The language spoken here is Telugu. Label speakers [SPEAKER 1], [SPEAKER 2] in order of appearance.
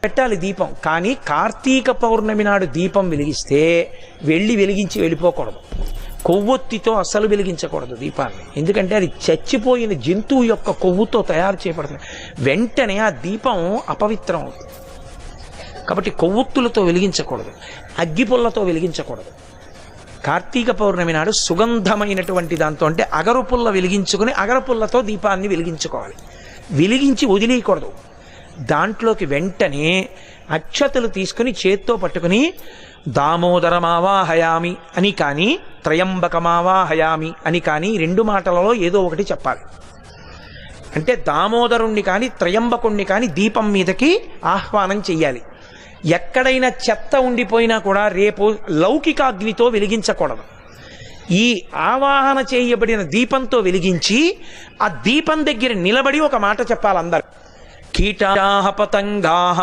[SPEAKER 1] పెట్టాలి దీపం. కానీ కార్తీక పౌర్ణమి నాడు దీపం వెలిగిస్తే వెలిగించి వెళ్ళిపోకూడదు. కొవ్వొత్తితో అస్సలు వెలిగించకూడదు దీపాన్ని. ఎందుకంటే అది చచ్చిపోయిన జంతువు యొక్క కొవ్వుతో తయారు చేయబడుతుంది. వెంటనే ఆ దీపం అపవిత్రం అవుతుంది. కాబట్టి కొవ్వొత్తులతో వెలిగించకూడదు, అగ్గిపుల్లతో వెలిగించకూడదు. కార్తీక పౌర్ణమి నాడు సుగంధమైనటువంటి దాంతో, అంటే అగరుపుల్ల వెలిగించుకుని అగరపుల్లతో దీపాన్ని వెలిగించుకోవాలి. వెలిగించి వదిలేయకూడదు. దాంట్లోకి వెంటనే అక్షతలు తీసుకుని చేత్తో పట్టుకుని దామోదరమావాహయామి అని కానీ త్రయంబకమావాహయామి అని కానీ 2 మాటలలో ఏదో ఒకటి చెప్పాలి. అంటే దామోదరుణ్ణి కానీ త్రయంబకుణ్ణి కానీ దీపం మీదకి ఆహ్వానం చెయ్యాలి. ఎక్కడైనా చెత్త ఉండిపోయినా కూడా రేపు లౌకికాగ్నితో వెలిగించకూడదు. ఈ ఆవాహన చేయబడిన దీపంతో వెలిగించి ఆ దీపం దగ్గర నిలబడి ఒక మాట చెప్పాలి అందరు. కీటాః పతంగాః